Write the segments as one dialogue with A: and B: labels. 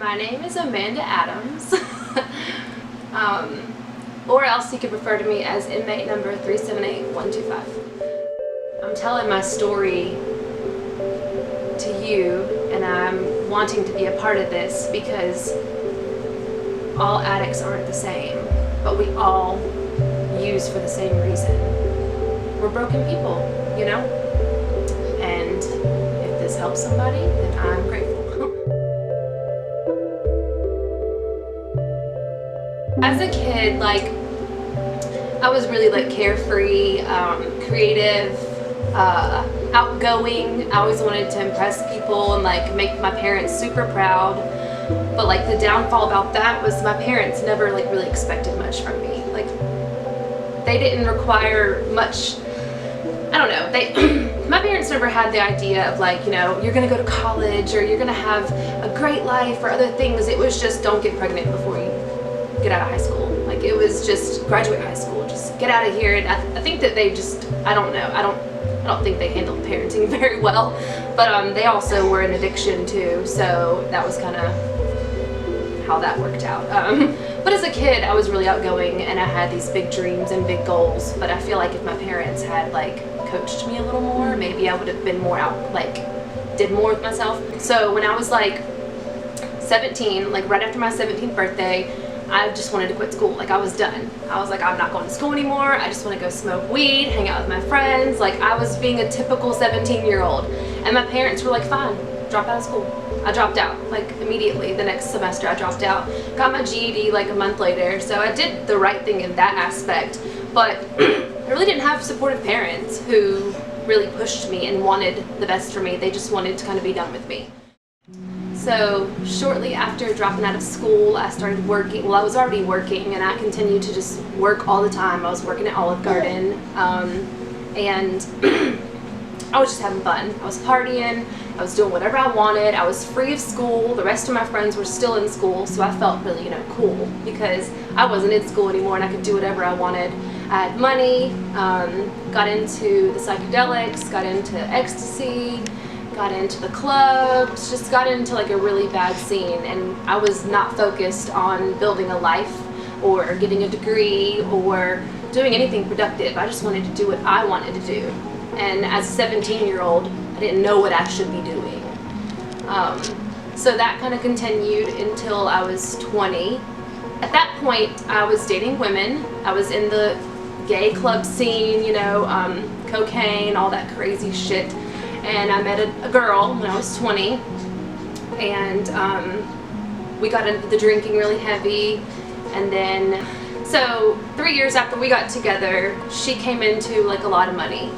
A: My name is Amanda Adams, or else you could refer to me as inmate number 378125. I'm telling my story to you, and I'm wanting to be a part of this because all addicts aren't the same, but we all use for the same reason. We're broken people, you know? And if this helps somebody, then I'm grateful. As a kid, I was really carefree, creative, outgoing. I always wanted to impress people and make my parents super proud. But the downfall about that was my parents never really expected much from me. They didn't require much. I don't know. My parents never had the idea of you're gonna go to college or you're gonna have a great life or other things. It was just don't get pregnant before you get out of high school. It was just graduate high school, just get out of here. And I think that they just, I don't know, I don't think they handled parenting very well, but they also were an addiction too, so that was kind of how that worked out. But as a kid, I was really outgoing and I had these big dreams and big goals, but I feel like if my parents had coached me a little more, maybe I would have been more did more with myself. So when I was 17, right after my 17th birthday, I just wanted to quit school. I was done. I was I'm not going to school anymore. I just want to go smoke weed, hang out with my friends. I was being a typical 17-year-old. And my parents were fine, drop out of school. I dropped out, immediately. The next semester I dropped out. Got my GED a month later. So I did the right thing in that aspect. But I really didn't have supportive parents who really pushed me and wanted the best for me. They just wanted to kind of be done with me. So shortly after dropping out of school, I started working. Well, I was already working, and I continued to just work all the time. I was working at Olive Garden, and I was just having fun. I was partying. I was doing whatever I wanted. I was free of school. The rest of my friends were still in school, so I felt really, cool because I wasn't in school anymore, and I could do whatever I wanted. I had money, got into the psychedelics, got into ecstasy, got into the clubs, just got into a really bad scene, and I was not focused on building a life or getting a degree or doing anything productive. I just wanted to do what I wanted to do, and as a 17-year-old, I didn't know what I should be doing. So that kind of continued until I was 20. At that point, I was dating women. I was in the gay club scene, cocaine, all that crazy shit. And I met a girl when I was 20, and we got into the drinking really heavy, and then, so 3 years after we got together, she came into a lot of money.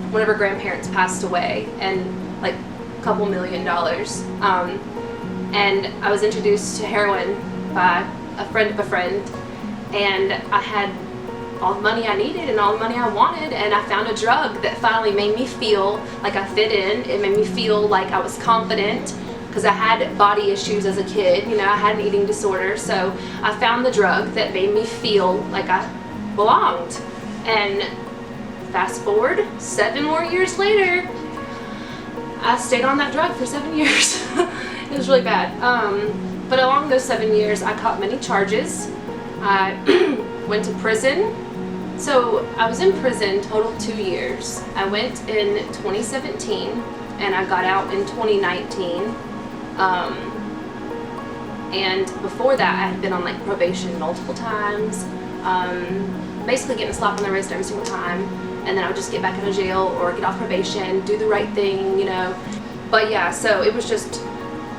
A: One of her grandparents passed away, and a couple $1 million. And I was introduced to heroin by a friend of a friend, and I had all the money I needed and all the money I wanted, and I found a drug that finally made me feel like I fit in. It made me feel like I was confident because I had body issues as a kid. I had an eating disorder, so I found the drug that made me feel like I belonged. And fast forward 7 more years later, I stayed on that drug for 7 years. It was really bad. But along those 7 years, I caught many charges. I went to prison. So I was in prison total 2 years. I went in 2017 and I got out in 2019. And before that I had been on probation multiple times, basically getting a slap on the wrist every single time, and then I would just get back out of jail or get off probation, do the right thing, But yeah, so it was just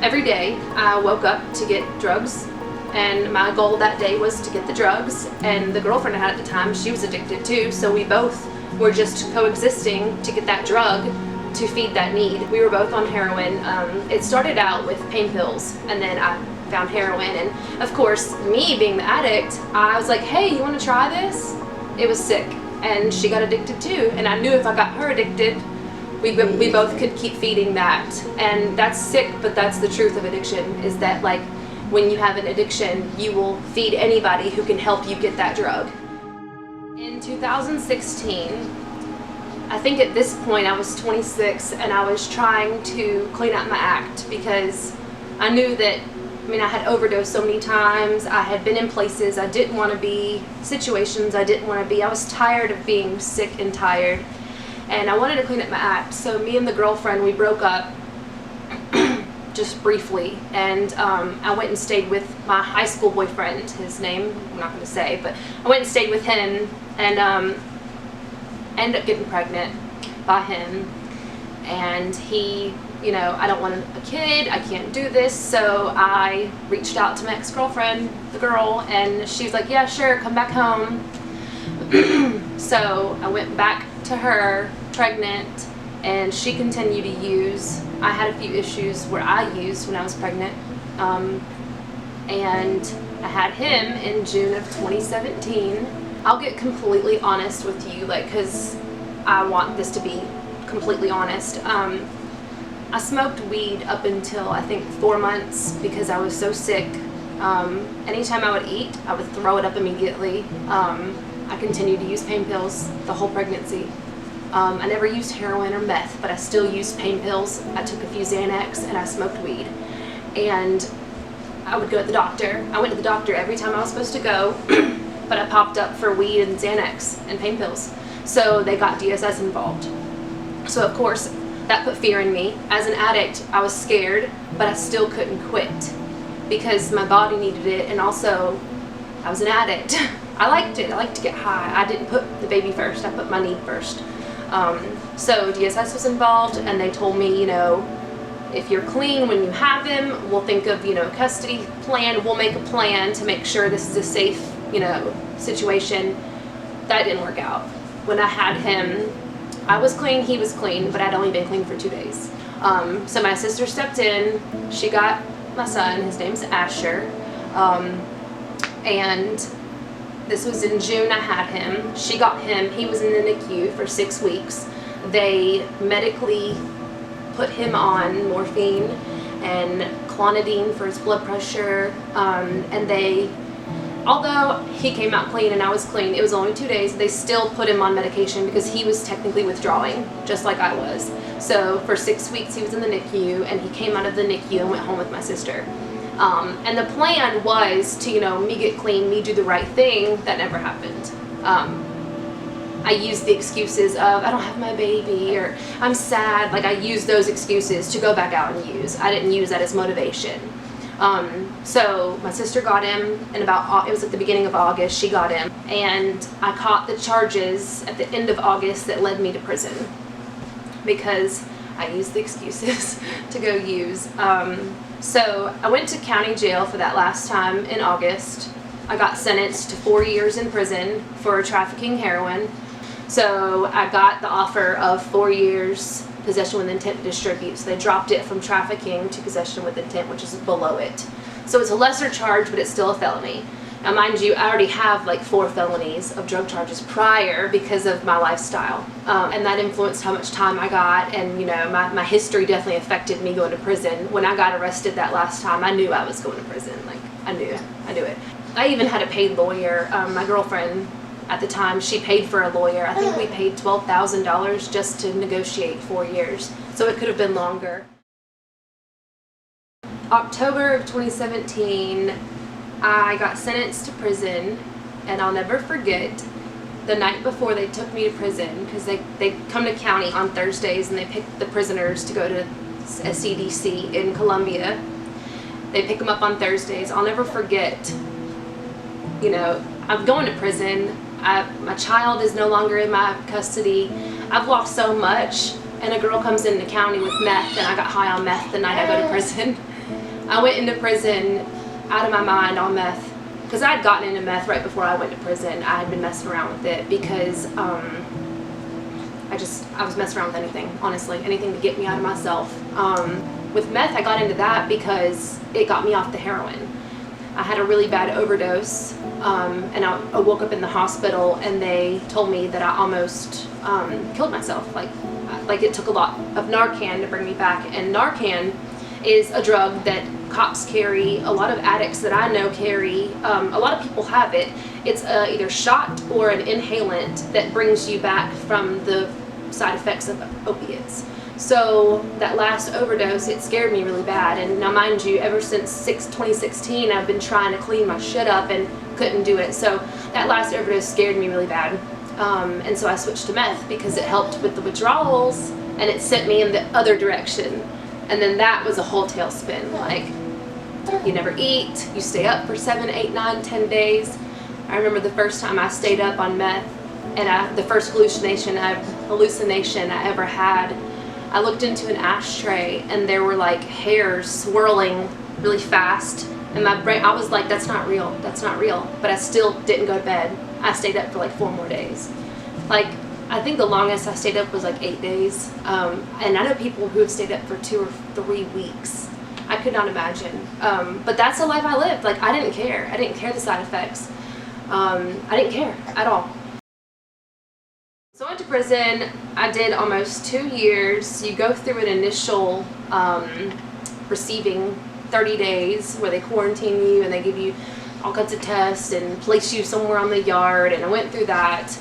A: every day I woke up to get drugs. And my goal that day was to get the drugs, and the girlfriend I had at the time, she was addicted too, so we both were just coexisting to get that drug to feed that need. We were both on heroin. It started out with pain pills, and then I found heroin, and of course, me being the addict, I was like, hey, you want to try this? It was sick, and she got addicted too, and I knew if I got her addicted, we both could keep feeding that. And that's sick, but that's the truth of addiction, is that when you have an addiction, you will feed anybody who can help you get that drug. In 2016, I think at this point I was 26, and I was trying to clean up my act because I knew that I mean, I had overdosed so many times. I had been in places I didn't want to be, situations I didn't want to be. I was tired of being sick and tired, and I wanted to clean up my act. So me and the girlfriend, we broke up just briefly, and I went and stayed with my high school boyfriend. His name I'm not going to say, but I went and stayed with him, and ended up getting pregnant by him. And he, you know, I don't want a kid, I can't do this, so I reached out to my ex-girlfriend, the girl, and she was like, yeah, sure, come back home. So I went back to her, pregnant, and she continued to use. I had a few issues where I used when I was pregnant, and I had him in June of 2017. I'll get completely honest with you, like, because I want this to be completely honest. I smoked weed up until I think 4 months because I was so sick. Anytime I would eat, I would throw it up immediately. I continued to use pain pills the whole pregnancy. I never used heroin or meth, but I still used pain pills. I took a few Xanax and I smoked weed. And I would go to the doctor. I went to the doctor every time I was supposed to go, but I popped up for weed and Xanax and pain pills. So they got DSS involved. So of course, that put fear in me. As an addict, I was scared, but I still couldn't quit because my body needed it, and also I was an addict. I liked it. I liked to get high. I didn't put the baby first. I put my need first. So DSS was involved, and they told me, you know, if you're clean when you have him, we'll think of, you know, custody plan. We'll make a plan to make sure this is a safe, you know, situation. That didn't work out. When I had him, I was clean, he was clean, but I'd only been clean for 2 days. So my sister stepped in. She got my son. His name's Asher. And this was in June I had him. She got him. He was in the NICU for 6 weeks. They medically put him on morphine and clonidine for his blood pressure. And they, although he came out clean and I was clean, it was only 2 days, they still put him on medication because he was technically withdrawing, just like I was. So for 6 weeks he was in the NICU, and he came out of the NICU and went home with my sister. And the plan was to, you know, me get clean, me do the right thing. That never happened. I used the excuses of, I don't have my baby, or I'm sad. Like, I used those excuses to go back out and use. I didn't use that as motivation. So my sister got him, and it was at the beginning of August, she got him, and I caught the charges at the end of August that led me to prison because I used the excuses to go use. So I went to county jail for that last time in August. I got sentenced to 4 years in prison for trafficking heroin. So I got the offer of 4 years possession with intent to distribute. So they dropped it from trafficking to possession with intent, which is below it. So it's a lesser charge, but it's still a felony. Now, mind you, I already have like 4 felonies of drug charges prior because of my lifestyle. And that influenced how much time I got, and, you know, my history definitely affected me going to prison. When I got arrested that last time, I knew I was going to prison. Like, I knew it. I even had a paid lawyer. My girlfriend at the time, she paid for a lawyer. I think we paid $12,000 just to negotiate 4 years. So it could have been longer. October of 2017, I got sentenced to prison, and I'll never forget the night before they took me to prison, because they come to county on Thursdays and they pick the prisoners to go to a CDC in Columbia. They pick them up on Thursdays. I'll never forget, you know, I'm going to prison. My child is no longer in my custody. I've lost so much, and a girl comes into county with meth, and I got high on meth the night I go to prison. I went into prison out of my mind on meth, because I had gotten into meth right before I went to prison. I had been messing around with it because I was messing around with anything, honestly, anything to get me out of myself. With meth, I got into that because it got me off the heroin. I had a really bad overdose, and I woke up in the hospital, and they told me that I almost killed myself. Like it took a lot of Narcan to bring me back, and Narcan is a drug that cops carry, a lot of addicts that I know carry, a lot of people have it. It's either shot or an inhalant that brings you back from the side effects of opiates. So that last overdose, it scared me really bad. And now mind you, ever since 2016, I've been trying to clean my shit up and couldn't do it. So that last overdose scared me really bad. And so I switched to meth because it helped with the withdrawals and it sent me in the other direction. And then that was a whole tailspin. Like, you never eat, you stay up for 7, 8, 9, 10 days. I remember the first time I stayed up on meth, and the first hallucination I ever had, I looked into an ashtray and there were like hairs swirling really fast, and my brain, I was like, that's not real, but I still didn't go to bed. I stayed up for like 4 more days. Like, I think the longest I stayed up was like 8 days, and I know people who have stayed up for 2 or 3 weeks. I could not imagine, but that's the life I lived. Like, I didn't care the side effects. I didn't care at all. So I went to prison. I did almost 2 years. You go through an initial receiving 30 days where they quarantine you and they give you all kinds of tests and place you somewhere on the yard, and I went through that,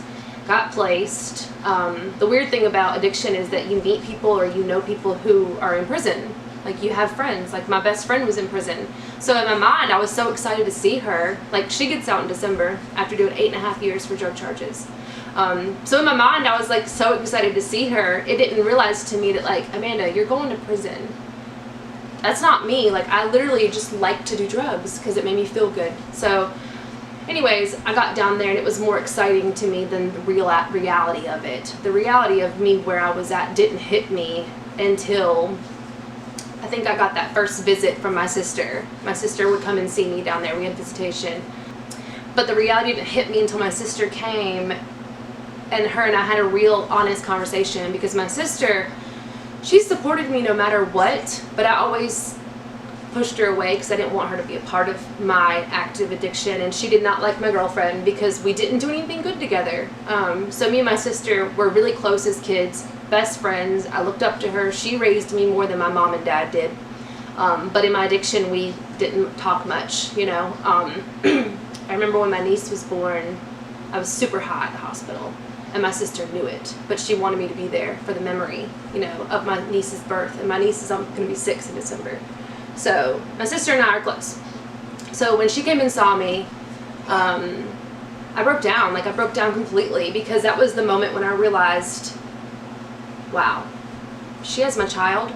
A: got placed. The weird thing about addiction is that you meet people or you know people who are in prison. Like, you have friends. Like, my best friend was in prison. So in my mind, I was so excited to see her. Like, she gets out in December after doing 8.5 years for drug charges. So in my mind, I was like so excited to see her. It didn't realize to me that, like, Amanda, you're going to prison. That's not me. Like, I literally just like to do drugs because it made me feel good. So anyways, I got down there and it was more exciting to me than the reality of it. The reality of me where I was at didn't hit me until I think I got that first visit from my sister. My sister would come and see me down there. We had visitation. But the reality didn't hit me until my sister came, and her and I had a real honest conversation, because my sister, she supported me no matter what, but I always pushed her away because I didn't want her to be a part of my active addiction, and she did not like my girlfriend because we didn't do anything good together. So me and my sister were really close as kids, best friends. I looked up to her. She raised me more than my mom and dad did. But in my addiction, we didn't talk much, you know. I remember when my niece was born, I was super high at the hospital, and my sister knew it, but she wanted me to be there for the memory, you know, of my niece's birth, and my niece is going to be 6 in December. So my sister and I are close. So when she came and saw me, I broke down. Like, I broke down completely, because that was the moment when I realized, wow, she has my child,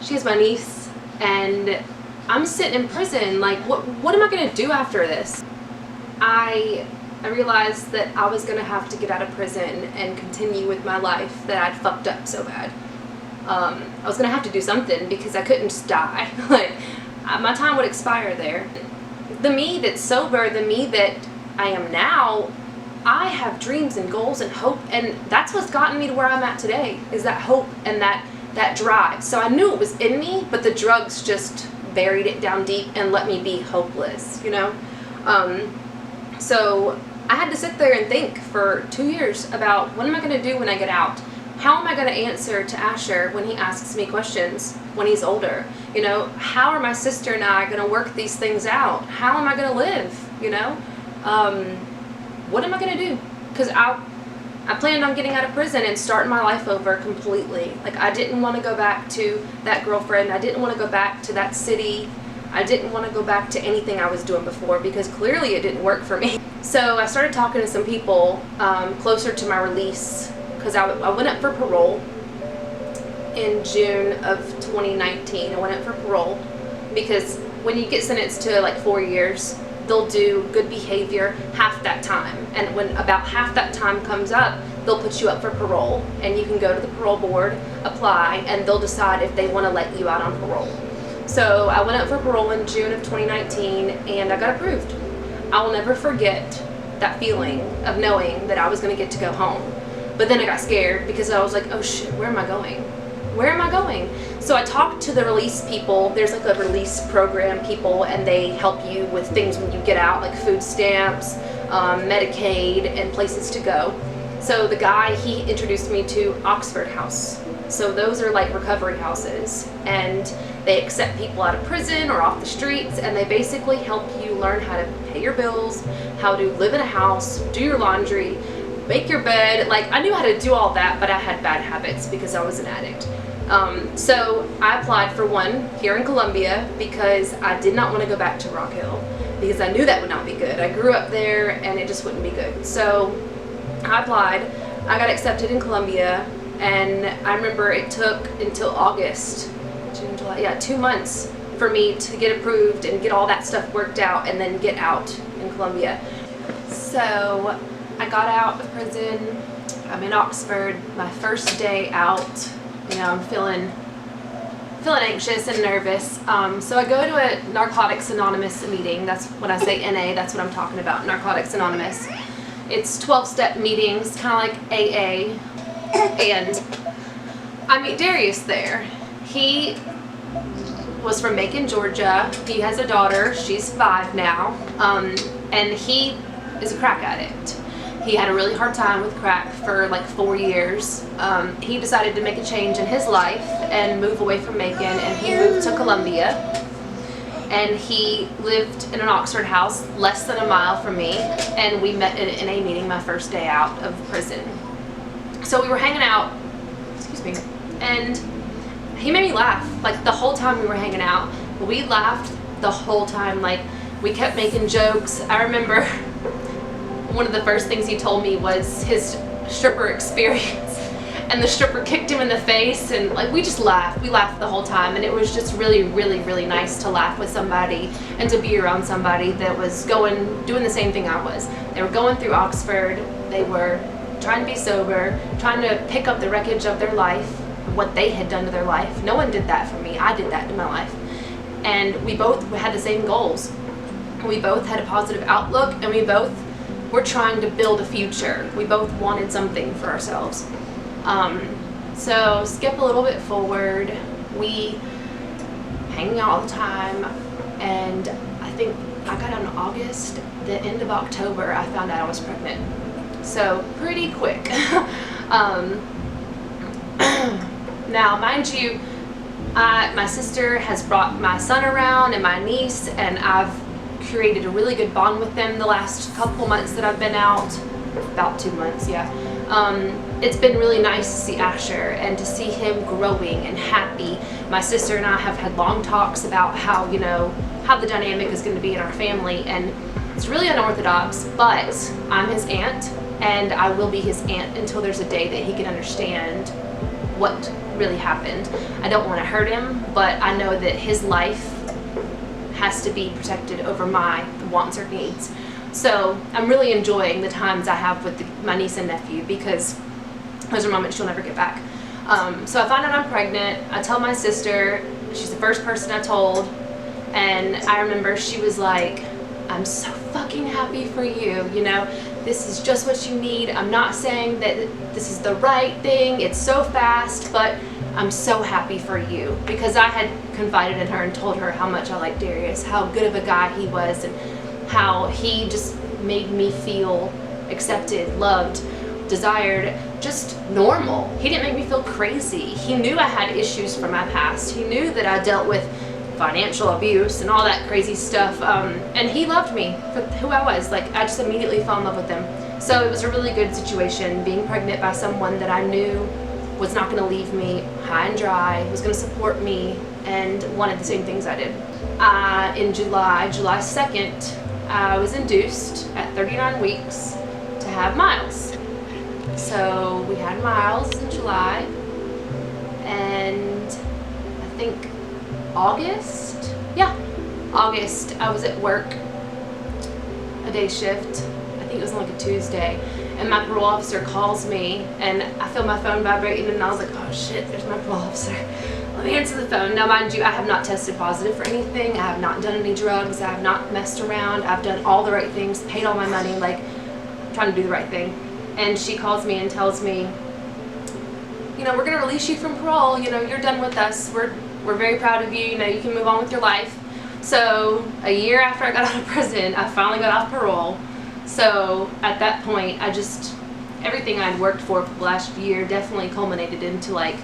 A: she has my niece, and I'm sitting in prison. Like, what am I going to do after this? I realized that I was going to have to get out of prison and continue with my life that I'd fucked up so bad. I was going to have to do something, because I couldn't just die. Like, my time would expire there. The me that's sober, the me that I am now, I have dreams and goals and hope, and that's what's gotten me to where I'm at today, is that hope and that drive. So I knew it was in me, but the drugs just buried it down deep and let me be hopeless, you know? So I had to sit there and think for 2 years about, what am I going to do when I get out? How am I going to answer to Asher when he asks me questions when he's older? You know, how are my sister and I going to work these things out? How am I going to live, you know? What am I going to do? Because I planned on getting out of prison and starting my life over completely. Like, I didn't want to go back to that girlfriend. I didn't want to go back to that city. I didn't want to go back to anything I was doing before, because clearly it didn't work for me. So I started talking to some people closer to my release, because I went up for parole in June of 2019. I went up for parole because when you get sentenced to like 4 years, they'll do good behavior half that time, and when about half that time comes up, they'll put you up for parole, and you can go to the parole board, apply, and they'll decide if they want to let you out on parole. So I went up for parole in June of 2019, and I got approved. I will never forget that feeling of knowing that I was going to get to go home. But then I got scared, because I was like, oh shit, where am I going? Where am I going? So I talked to the release people. There's like a release program people, and they help you with things when you get out, like food stamps, Medicaid, and places to go. So the guy, he introduced me to Oxford House. So those are like recovery houses, and they accept people out of prison or off the streets, and they basically help you learn how to pay your bills, how to live in a house, do your laundry, make your bed. Like, I knew how to do all that, but I had bad habits because I was an addict. So I applied for one here in Columbia because I did not want to go back to Rock Hill because I knew that would not be good. I grew up there and it just wouldn't be good. So I applied. I got accepted in Columbia, and I remember it took until August, June, July, yeah, 2 months for me to get approved and get all that stuff worked out and then get out in Columbia. So I got out of prison. I'm in Oxford, my first day out. You know, I'm feeling anxious and nervous. So I go to a Narcotics Anonymous meeting. That's when I say NA, that's what I'm talking about, Narcotics Anonymous. It's 12-step meetings, kind of like AA. And I meet Darius there. He was from Macon, Georgia. He has a daughter. She's 5 now. And he is a crack addict. He had a really hard time with crack for like 4 years. He decided to make a change in his life and move away from Macon, and he moved to Columbia. And he lived in an Oxford house less than a mile from me, and we met at an NA meeting my first day out of prison. So we were hanging out, excuse me, and he made me laugh. Like the whole time we were hanging out, we laughed the whole time. Like we kept making jokes. I remember one of the first things he told me was his stripper experience, and the stripper kicked him in the face, and like we just laughed. We laughed the whole time, and it was just really, really, really nice to laugh with somebody and to be around somebody that was doing the same thing I was. They were going through Oxford. They were trying to be sober, trying to pick up the wreckage of their life, what they had done to their life. No one did that for me. I did that to my life. And we both had the same goals. We both had a positive outlook, and we both were trying to build a future. We both wanted something for ourselves. So skip a little bit forward. We hanging out all the time, and I think I got out in August. The end of October, I found out I was pregnant. So pretty quick. Now, mind you, my sister has brought my son around and my niece, and I've created a really good bond with them the last couple months that I've been out. About 2 months, yeah. It's been really nice to see Asher and to see him growing and happy. My sister and I have had long talks about how, you know, how the dynamic is going to be in our family, and it's really unorthodox, but I'm his aunt, and I will be his aunt until there's a day that he can understand what really happened. I don't want to hurt him, but I know that his life has to be protected over my wants or needs. So I'm really enjoying the times I have with my niece and nephew, because those are moments she'll never get back. So I find out I'm pregnant. I tell my sister. She's the first person I told, and I remember she was like, I'm so fucking happy for you, you know, this is just what you need. I'm not saying that this is the right thing, it's so fast, but I'm so happy for you, because I had confided in her and told her how much I liked Darius, how good of a guy he was, and how he just made me feel accepted, loved, desired, just normal. He didn't make me feel crazy. He knew I had issues from my past. He knew that I dealt with financial abuse and all that crazy stuff, and he loved me for who I was. Like, I just immediately fell in love with him. So it was a really good situation, being pregnant by someone that I knew was not going to leave me high and dry, was going to support me, and wanted the same things I did. In July 2nd, I was induced at 39 weeks to have Miles. So we had Miles in July, and I think August, I was at work, a day shift. I think it was on like a Tuesday, and my parole officer calls me, and I feel my phone vibrating, and I was like, oh shit, there's my parole officer. Let me answer the phone. Now, mind you, I have not tested positive for anything. I have not done any drugs. I have not messed around. I've done all the right things, paid all my money, like trying to do the right thing. And she calls me and tells me, you know, we're going to release you from parole. You know, you're done with us. We're very proud of you. You know, you can move on with your life. So a year after I got out of prison, I finally got off parole. So at that point, everything I'd worked for the last year definitely culminated into like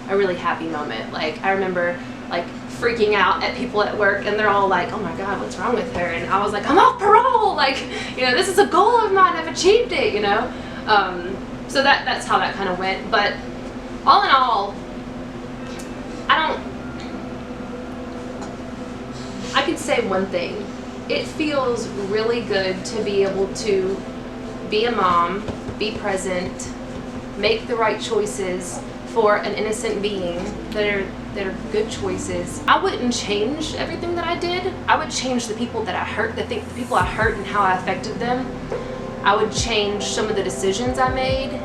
A: a really happy moment. Like, I remember like freaking out at people at work, and they're all like, oh my God, what's wrong with her? And I was like, I'm off parole. Like, you know, this is a goal of mine. I've achieved it, you know? So that's how that kind of went. But all in all, I can say one thing. It feels really good to be able to be a mom, be present, make the right choices for an innocent being that are good choices. I wouldn't change everything that I did. I would change the people that I hurt, the people I hurt and how I affected them. I would change some of the decisions I made,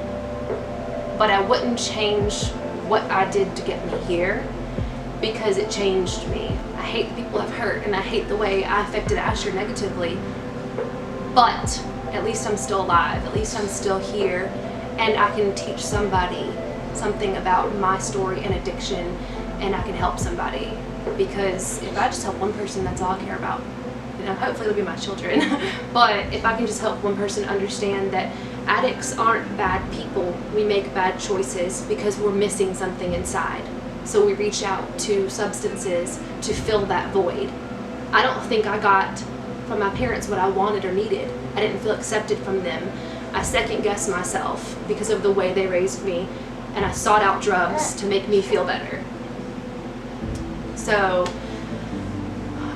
A: but I wouldn't change what I did to get me here, because it changed me. I hate the people I've hurt, and I hate the way I affected Asher negatively, but at least I'm still alive. At least I'm still here, and I can teach somebody something about my story and addiction, and I can help somebody. Because if I just help one person, that's all I care about. You know, hopefully it'll be my children. But if I can just help one person understand that addicts aren't bad people, we make bad choices because we're missing something inside. So we reach out to substances to fill that void. I don't think I got from my parents what I wanted or needed. I didn't feel accepted from them. I second-guessed myself because of the way they raised me, and I sought out drugs to make me feel better. So,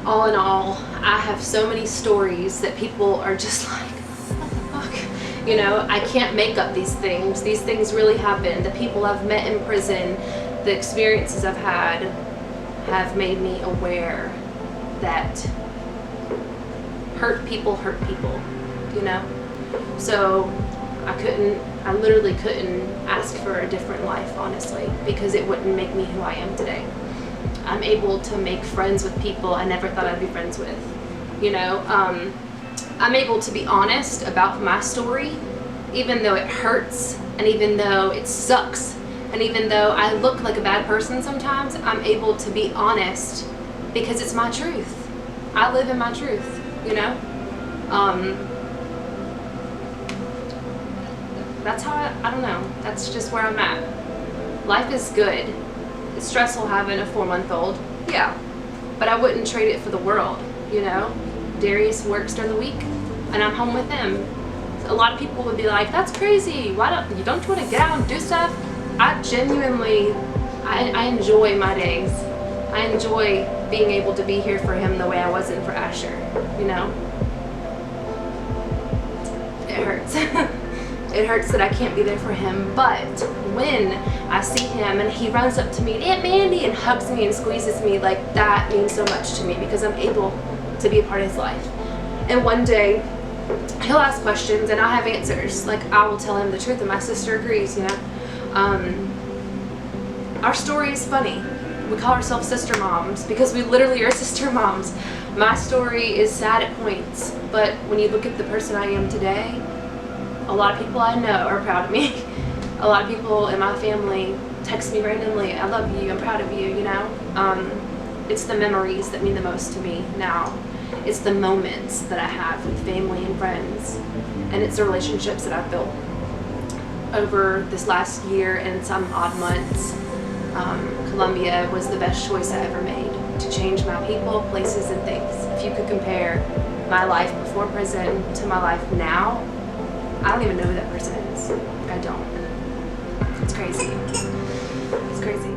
A: all in all, I have so many stories that people are just like, what the fuck? You know, I can't make up these things. These things really happen. The people I've met in prison, the experiences I've had have made me aware that hurt people, you know? So I literally couldn't ask for a different life, honestly, because it wouldn't make me who I am today. I'm able to make friends with people I never thought I'd be friends with, you know? I'm able to be honest about my story, even though it hurts, and even though it sucks, and even though I look like a bad person sometimes, I'm able to be honest because it's my truth. I live in my truth, you know? That's how I don't know. That's just where I'm at. Life is good. It's stressful having a 4-month-old, yeah, but I wouldn't trade it for the world, you know? Darius works during the week, and I'm home with him. A lot of people would be like, that's crazy. Why don't you want to get out and do stuff? I genuinely, I enjoy my days. I enjoy being able to be here for him the way I wasn't for Asher, you know? It hurts. It hurts that I can't be there for him, but when I see him and he runs up to me, Aunt Mandy, and hugs me and squeezes me, like, that means so much to me because I'm able to be a part of his life. And one day, he'll ask questions and I have answers. Like, I will tell him the truth and my sister agrees, you know? Our story is funny. We call ourselves sister moms because we literally are sister moms. My story is sad at points, but when you look at the person I am today, a lot of people I know are proud of me. A lot of people in my family text me randomly, I love you, I'm proud of you, you know? It's the memories that mean the most to me now. It's the moments that I have with family and friends. And it's the relationships that I've built over this last year and some odd months. Columbia was the best choice I ever made to change my people, places, and things. If you could compare my life before prison to my life now, I don't even know who that person is. I don't. It's crazy. It's crazy.